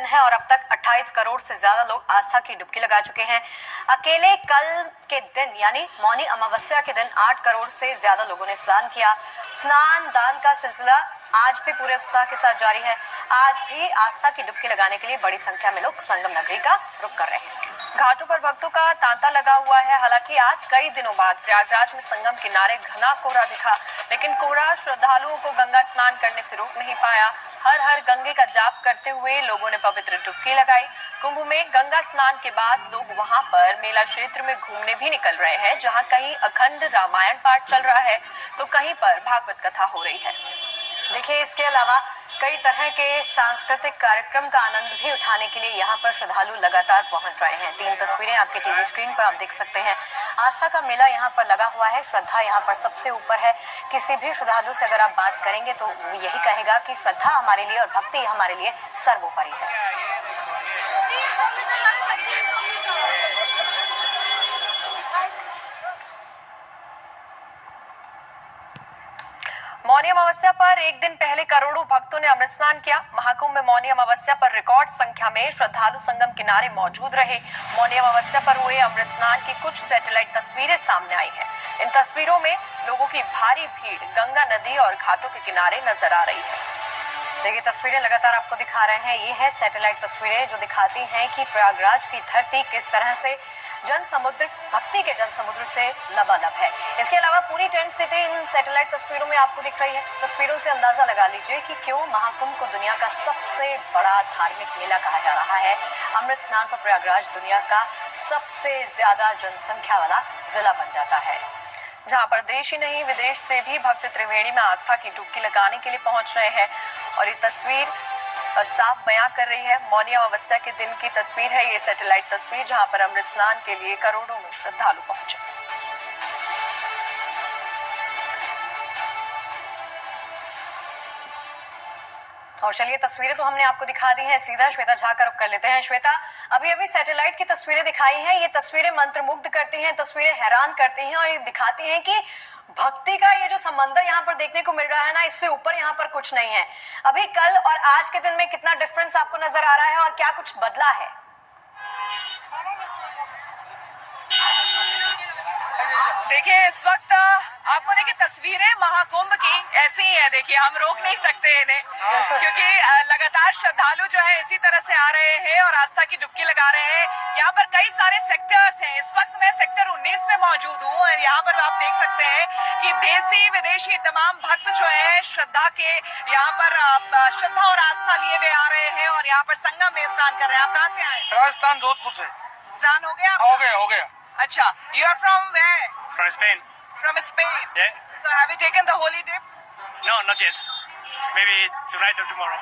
है और अब तक 28 करोड़ से ज्यादा लोग आस्था की डुबकी लगा चुके हैं। अकेले कल के दिन यानी मौनी अमावस्या के दिन 8 करोड़ से ज्यादा लोगों ने स्नान किया। स्नान दान का सिलसिला आज भी पूरे उत्साह के साथ जारी है। आज भी आस्था की डुबकी लगाने के लिए बड़ी संख्या में लोग संगम नगरी का रुख कर रहे हैं। घाटों पर भक्तों का तांता लगा हुआ है। हालांकि आज कई दिनों बाद प्रयागराज में संगम किनारे घना कोहरा दिखा, लेकिन कोहरा श्रद्धालुओं को गंगा स्नान करने से रोक नहीं पाया। हर हर गंगे का जाप करते हुए लोगों ने पवित्र डुबकी लगाई। कुंभ में गंगा स्नान के बाद लोग वहां पर मेला क्षेत्र में घूमने भी निकल रहे हैं, जहां कहीं अखंड रामायण पाठ चल रहा है तो कहीं पर भागवत कथा हो रही है। देखिए, इसके अलावा कई तरह के सांस्कृतिक कार्यक्रम का आनंद भी उठाने के लिए यहाँ पर श्रद्धालु लगातार पहुंच रहे हैं। 3 तस्वीरें आपके टीवी स्क्रीन पर आप देख सकते हैं। आस्था का मेला यहाँ पर लगा हुआ है। श्रद्धा यहाँ पर सबसे ऊपर है। किसी भी श्रद्धालु से अगर आप बात करेंगे तो वो यही कहेगा कि श्रद्धा हमारे लिए और भक्ति हमारे लिए सर्वोपरि है। मौनी अमावस्या पर एक दिन पहले करोड़ों भक्तों ने अमृत स्नान किया। महाकुंभ में मौनी अमावस्या पर रिकॉर्ड संख्या में श्रद्धालु संगम किनारे मौजूद रहे। मौनी अमावस्या पर हुए अमृत स्नान की कुछ सैटेलाइट तस्वीरें सामने आई हैं। इन तस्वीरों में लोगों की भारी भीड़ गंगा नदी और घाटों के किनारे नजर आ रही है। देखिए, तस्वीरें लगातार आपको दिखा रहे हैं। ये है सैटेलाइट तस्वीरें जो दिखाती हैं कि प्रयागराज की धरती किस तरह से जन समुद्र, भक्ति के जन समुद्र से लबालब है। इसके अलावा पूरी टेंट सिटी इन सैटेलाइट तस्वीरों में आपको दिख रही है। तस्वीरों से अंदाजा लगा लीजिए कि क्यों महाकुंभ को दुनिया का सबसे बड़ा धार्मिक मेला कहा जा रहा है। अमृत स्नान पर प्रयागराज दुनिया का सबसे ज्यादा जनसंख्या वाला जिला बन जाता है, जहां पर देश ही नहीं विदेश से भी भक्त त्रिवेणी में आस्था की डुबकी लगाने के लिए पहुंच रहे हैं। और ये तस्वीर साफ बयां कर रही है, मौनी अमावस्या के दिन की तस्वीर है ये सैटेलाइट तस्वीर, जहां पर अमृत स्नान के लिए करोड़ों में श्रद्धालु पहुंचे। और चलिए, तस्वीरें तो हमने आपको दिखा दी हैं। सीधा श्वेता झा का रुख कर लेते हैं। श्वेता, अभी अभी सैटेलाइट की तस्वीरें दिखाई हैं। ये तस्वीरें मंत्रमुग्ध करती हैं, तस्वीरें हैरान करती हैं और ये दिखाती हैं कि भक्ति का ये जो समंदर यहाँ पर देखने को मिल रहा है ना, इससे ऊपर यहाँ पर कुछ नहीं है। अभी कल और आज के दिन में कितना डिफरेंस आपको नजर आ रहा है और क्या कुछ बदला है? देखिए, इस वक्त आपको देखिए तस्वीरें महाकुंभ की ऐसी ही है। देखिए, हम रोक नहीं सकते इन्हें, क्योंकि लगातार श्रद्धालु जो है इसी तरह से आ रहे हैं और आस्था की डुबकी लगा रहे हैं। यहाँ पर कई सारे सेक्टर्स हैं। इस वक्त मैं सेक्टर 19 में मौजूद हूँ और यहाँ पर आप देख सकते हैं कि देशी विदेशी तमाम भक्त जो है श्रद्धा के यहाँ पर श्रद्धा और आस्था लिए हुए आ रहे हैं और यहाँ पर संगम में स्नान कर रहे हैं। आप कहाँ से आए? राजस्थान, जोधपुर से। स्नान हो गया? हो गया। अच्छा, you are from where? From Spain. From Spain. Yeah. So have you taken the holy dip? No, not yet. Maybe tonight or tomorrow.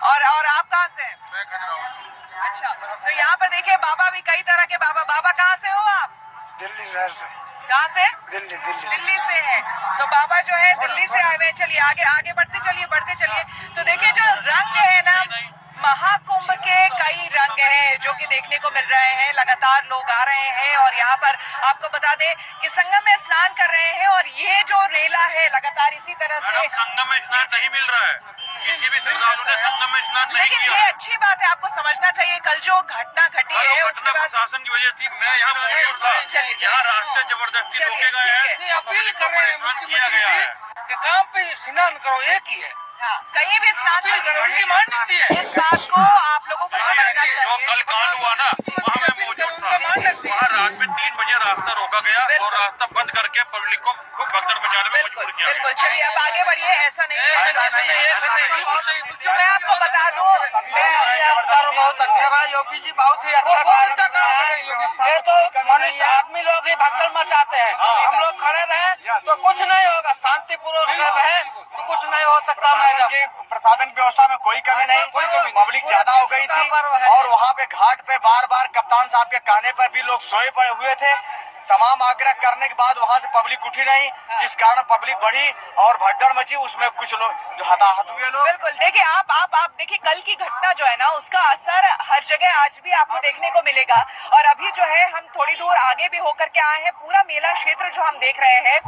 और आप कहाँ से हैं? मैं खजुराहो से। अच्छा, तो यहाँ पर देखिए बाबा भी कई तरह के बाबा कहाँ से हो आप? दिल्ली शहर से। कहाँ से? दिल्ली से हैं। तो बाबा जो है दिल्ली से आए हुए हैं। चलिए आगे बढ़ते चलिए। तो देखिए, जो रंग है ना, महाकुंभ के कई रंग हैं जो कि देखने को मिल रहे हैं। लगातार लोग आ रहे हैं और यहाँ पर आपको बता दें कि संगम में स्नान कर रहे हैं और ये जो रेला है लगातार इसी तरह से संगम में स्नान नहीं मिल रहा है। किसी भी श्रद्धालु ने संगम में स्नान नहीं किया। लेकिन ये अच्छी बात है, आपको समझना चाहिए। कल जो घटना घटी है उसके बाद प्रशासन की वजह थी। मैं यहाँ मौजूद था। यहाँ रास्ते जबरदस्ती रोके गए हैं। अपील कर रहे हैं किया गया है कि काम पे स्नान करो, एक ही है। कहीं भी स्नान जरूरी मान नीति है। इस बात को आप लोगों को समझना चाहिए। जो कल कांड हुआ ना, वहाँ मैं मौजूद था। वहाँ रात में 3 बजे रास्ता रोका गया और रास्ता बंद करके पब्लिक को खूब भगदड़ मचाने में मजबूर किया। बिल्कुल, चलिए अब आगे बढ़िए। ऐसा नहीं तो मैं आपको बता दूं, बहुत अच्छा रहा। योगी जी बहुत ही अच्छा कार्य कर रहे हैं। ये तो मनुष्य आदमी लोग ही भगदड़ मचाते हैं। हम लोग खड़े रहे तो कुछ नहीं होगा, शांतिपूर्वक रहे तो कुछ नहीं हो सकता। मैडम, प्रशासन व्यवस्था में कोई कमी नहीं, पब्लिक ज्यादा हो गई थी और वहाँ पे घाट पे बार बार कप्तान साहब के कहने पर भी लोग सोए पड़े हुए थे। तमाम आग्रह करने के बाद वहां से पब्लिक उठी नहीं, जिस कारण पब्लिक बढ़ी और भगदड़ मची। उसमें कुछ लोग जो हताहत हुए लोग। बिल्कुल, देखिए आप देखिए कल की घटना जो है ना, उसका असर हर जगह आज भी आपको देखने को मिलेगा। और अभी जो है हम थोड़ी दूर आगे भी होकर के आए हैं, पूरा मेला क्षेत्र जो हम देख रहे हैं,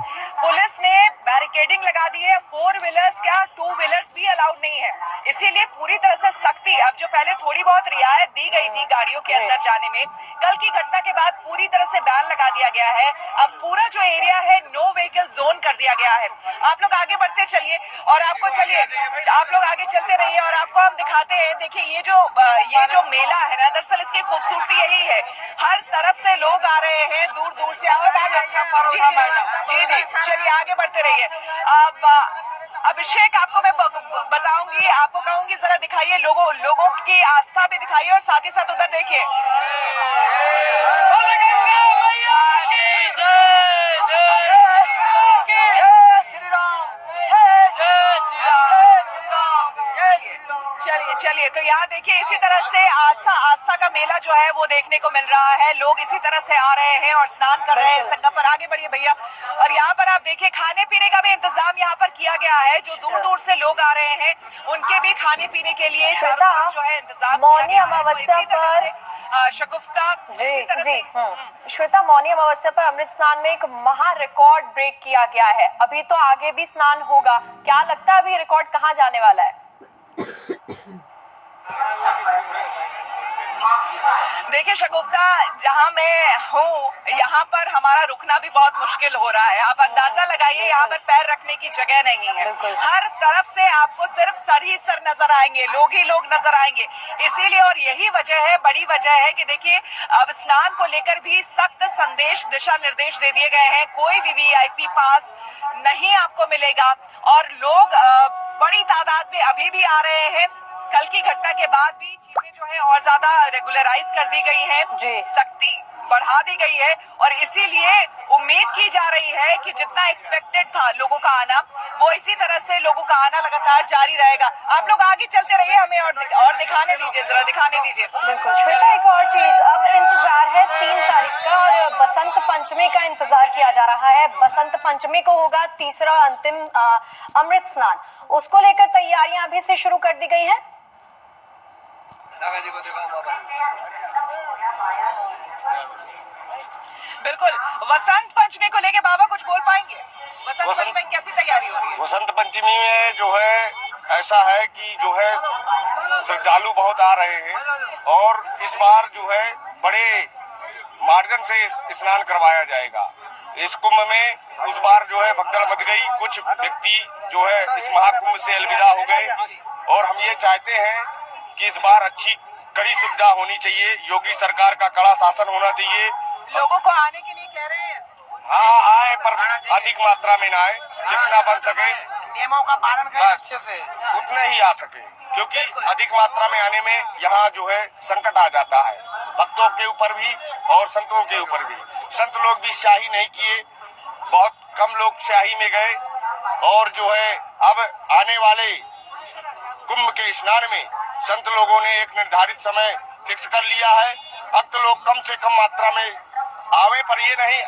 पुलिस ने बैरिकेडिंग लगा दी है। 4 व्हीलर्स क्या 2 व्हीलर्स भी अलाउड नहीं है, इसीलिए पूरी तरह से सख्ती। अब जो पहले थोड़ी बहुत रियायत दी गई थी गाड़ियों के अंदर जाने में, कल की घटना के बाद पूरी तरह से बैन लगा दिया गया है। अब पूरा जो एरिया है नो व्हीकल जोन कर दिया गया है। आप लोग आगे बढ़ते चलिए और आप लोग आगे चलते रहिए और आपको हम दिखाते हैं। देखिए ये जो मेला है ना, दरअसल इसकी खूबसूरती यही है, हर तरफ से लोग आ रहे हैं, दूर दूर से। जी चलिए आगे बढ़ते रहिए। अब अभिषेक, आपको मैं बताऊंगी, आपको कहूंगी जरा दिखाइए लोगों की आस्था भी दिखाइए और साथ ही साथ उधर देखिए। चलिए तो यहाँ देखिए इसी तरह से आस्था का मेला जो है वो देखने को मिल रहा है। लोग इसी तरह से आ रहे हैं और स्नान कर रहे हैं संगम पर। आगे बढ़िए भैया। और यहाँ पर आप देखिए खाने पीने का भी इंतजाम यहाँ पर किया गया है। जो दूर दूर से लोग आ रहे हैं उनके भी खाने पीने के लिए चारों तरफ जो है इंतजाम मौनी अमावस्या पर शगुफ्ता जी श्वेता, मौनी अमावस्या पर अमृत स्नान में एक महा रिकॉर्ड ब्रेक किया गया है। अभी तो आगे भी स्नान होगा, क्या लगता है अभी रिकॉर्ड कहाँ जाने वाला है? देखिए शगुफ्ता, जहां मैं हूँ यहाँ पर हमारा रुकना भी बहुत मुश्किल हो रहा है। आप अंदाजा लगाइए, यहाँ पर पैर रखने की जगह नहीं है। हर तरफ से आपको सिर्फ सर ही सर नजर आएंगे, लोग ही लोग नजर आएंगे। इसीलिए और यही वजह है, बड़ी वजह है कि देखिए अब स्नान को लेकर भी सख्त संदेश, दिशा निर्देश दे दिए गए हैं। कोई भी वीआईपी पास नहीं आपको मिलेगा और लोग बड़ी तादाद में अभी भी आ रहे हैं। कल की घटना के बाद भी चीजें जो है और ज्यादा रेगुलराइज कर दी गई है, सख्ती बढ़ा दी गई है और इसीलिए उम्मीद की जा रही है कि जितना एक्सपेक्टेड था लोगों का आना, वो इसी तरह से लोगों का आना लगातार जारी रहेगा। आप लोग आगे चलते रहिए, हमें और दिखाने दीजिए, जरा दिखाने दीजिए। बिल्कुल श्वेता, एक और चीज, अब इंतजार है 3 तारीख का और बसंत पंचमी का इंतजार किया जा रहा है। बसंत पंचमी को होगा तीसरा अंतिम अमृत स्नान, उसको लेकर तैयारियां अभी से शुरू कर दी गई हैं। बिल्कुल, वसंत पंचमी को लेके बाबा कुछ बोल पाएंगे? वसंत पंचमी में कैसी तैयारी हो रही है? वसंत पंचमी में जो है ऐसा है कि जो है श्रद्धालु बहुत आ रहे हैं और इस बार जो है बड़े मार्जिन से स्नान करवाया जाएगा। इस कुंभ में उस बार जो है भगदड़ मच गई, कुछ व्यक्ति जो है इस महाकुंभ से अलविदा हो गए और हम ये चाहते हैं कि इस बार अच्छी कड़ी सुविधा होनी चाहिए, योगी सरकार का कड़ा शासन होना चाहिए। लोगों को आने के लिए कह रहे हैं? हाँ आए, पर अधिक मात्रा में ना आए, जितना बन सके नियमों का पालन करें अच्छे से, उतने ही आ सके, क्योंकि अधिक मात्रा में आने में यहाँ जो है संकट आ जाता है, भक्तों के ऊपर भी और संतों के ऊपर भी। संत लोग भी स्याही नहीं किए, बहुत कम लोग स्याही में गए और जो है अब आने वाले कुंभ के स्नान में संत लोगों ने एक निर्धारित समय फिक्स कर लिया है। भक्त लोग कम से कम मात्रा में आवे, पर ये नहीं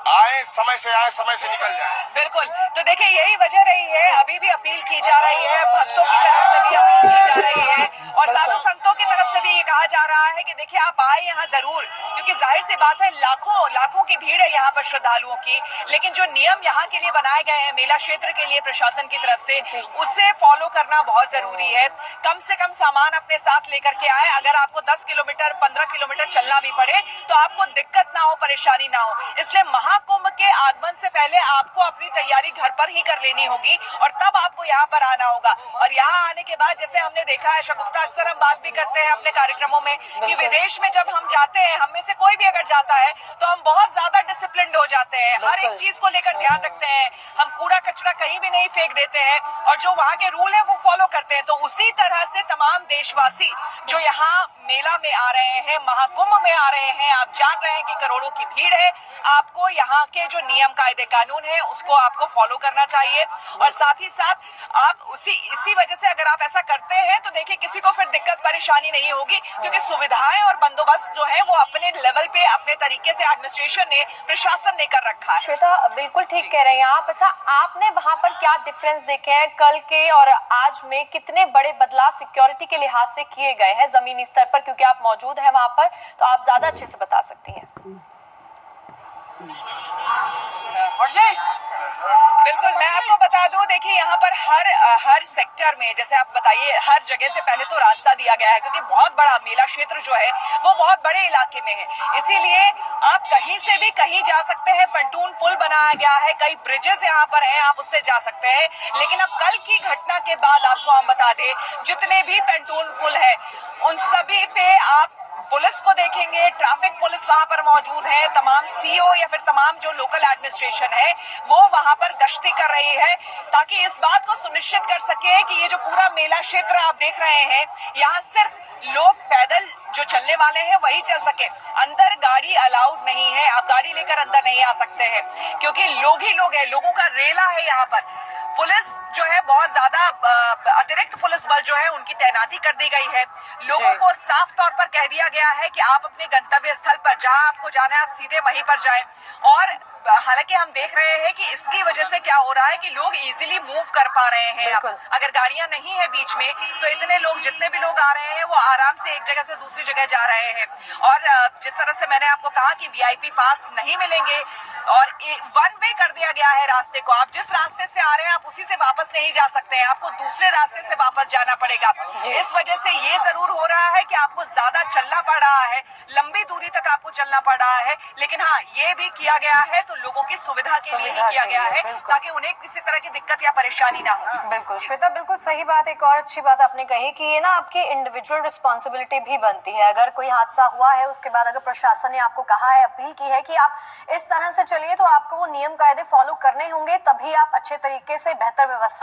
आए समय से निकल जाए। बिल्कुल, तो देखिए यही वजह रही है, अभी भी अपील की जा रही है, भक्तों की तरफ से भी अपील की जा रही है और साधु संतों की तरफ से भी ये कहा जा रहा है कि देखिए आप आए यहाँ जरूर, क्योंकि जाहिर सी बात है लाखों की भीड़ है यहाँ पर श्रद्धालुओं की। लेकिन जो नियम यहाँ के लिए बनाए गए हैं मेला क्षेत्र के लिए प्रशासन की तरफ से, उसे फॉलो करना बहुत जरूरी है। कम से कम सामान अपने साथ लेकर के आए। अगर आपको 10 किलोमीटर 15 किलोमीटर चलना भी पड़े तो आपको दिक्कत ना हो, परेशानी ना हो। इसलिए महाकुंभ के आगमन से पहले आपको अपनी तैयारी घर पर ही कर लेनी होगी और तब आपको यहाँ पर आना होगा। और यहाँ आने के बाद जैसे हमने देखा है शगुफ्ता, अक्सर हम बात भी करते हैं अपने कार्यक्रमों में कि विदेश में जब हम जाते हैं, हम में से कोई भी अगर जाता है तो हम बहुत ज्यादा डिसिप्लिन्ड हो जाते हैं, हर एक चीज को लेकर ध्यान रखते हैं, हम कूड़ा कचरा कहीं भी नहीं फेंक देते हैं और जो वहाँ के रूल है वो फॉलो करते हैं। तो उसी तरह से तमाम देशवासी जो यहाँ मेला में आ रहे हैं, महाकुंभ में आ रहे हैं, आप जान रहे हैं कि करोड़ों की भीड़ है, आपको यहाँ के जो नियम कायदे कानून है उसको आपको फॉलो करना चाहिए। और साथ ही साथ आप इसी वजह से अगर आप ऐसा करते हैं तो देखिए किसी को फिर दिक्कत परेशानी नहीं होगी, क्योंकि सुविधाएं सुविधाएं और बंदोबस्त जो है वो अपने लेवल पे अपने तरीके से एडमिनिस्ट्रेशन ने, प्रशासन ने कर रखा है। श्वेता बिल्कुल ठीक कह रही हैं आप। अच्छा, आपने वहां पर क्या डिफरेंस देखे हैं कल के और आज में? कितने बड़े बदलाव सिक्योरिटी के लिहाज से किए गए हैं जमीनी स्तर पर, क्योंकि आप मौजूद हैं वहां पर, तो आप ज्यादा अच्छे से बता सकती हैं। बिल्कुल, मैं आपको बता दूं, देखिए यहाँ पर हर सेक्टर में, जैसे आप बताइए, हर जगह से पहले तो रास्ता दिया गया है, क्योंकि बहुत बड़ा मेला क्षेत्र जो है वो बहुत बड़े इलाके में है, इसीलिए आप कहीं से भी कहीं जा सकते हैं। पंटून पुल बनाया गया है, कई ब्रिजेस यहाँ पर हैं, आप उससे जा सकते हैं। लेकिन अब कल की घटना के बाद आपको हम बता दें, जितने भी पंटून पुल है उन सभी पे आप पुलिस को देखेंगे, ट्रैफिक पुलिस वहां पर मौजूद है, तमाम सीओ या फिर तमाम जो लोकल एडमिनिस्ट्रेशन है वो वहां पर गश्ती कर रही है, ताकि इस बात को सुनिश्चित कर सके कि ये जो पूरा मेला क्षेत्र आप देख रहे हैं, यहाँ सिर्फ लोग पैदल जो चलने वाले हैं वही चल सके। अंदर गाड़ी अलाउड नहीं है, आप गाड़ी लेकर अंदर नहीं आ सकते हैं, क्योंकि लोग ही लोग हैं, लोगों का रेला है। यहाँ पर पुलिस जो है बहुत ज्यादा अतिरिक्त पुलिस बल जो है उनकी तैनाती कर दी गई है। लोगों को साफ तौर पर कह दिया गया है कि आप अपने गंतव्य स्थल पर जहां आपको जाना है आप सीधे वहीं पर जाएं। और हालांकि हम देख रहे हैं कि इसकी वजह से क्या हो रहा है कि लोग इजीली मूव कर पा रहे हैं। अब अगर गाड़ियां नहीं है बीच में तो इतने लोग, जितने भी लोग आ रहे हैं वो आराम से एक जगह से दूसरी जगह जा रहे हैं। और जिस तरह से मैंने आपको कहा कि वीआईपी पास नहीं मिलेंगे और वन वे कर दिया गया है रास्ते को, आप जिस रास्ते से आ रहे हैं आप उसी से वापस नहीं जा सकते हैं, आपको दूसरे रास्ते से वापस जाना पड़ेगा। इस वजह से ये जरूर हो रहा है कि आपको ज्यादा चलना पड़ रहा है, लंबी दूरी तक आपको चलना पड़ रहा है। लेकिन हाँ, ये भी किया गया है तो लोगों की सुविधा के लिए ही किया गया है, ताकि उन्हें किसी तरह की दिक्कत या परेशानी ना हो। बिल्कुल श्वेता, बिल्कुल सही बात। एक और अच्छी बात आपने कही कि ये ना आपकी इंडिविजुअल रिस्पॉन्सिबिलिटी भी बनती है। अगर कोई हादसा हुआ है उसके बाद अगर प्रशासन ने आपको कहा है, अपील की है कि आप इस तरह से चलिए, तो आपको वो नियम कायदे फॉलो करने होंगे, तभी आप अच्छे तरीके से बेहतर व्यवस्था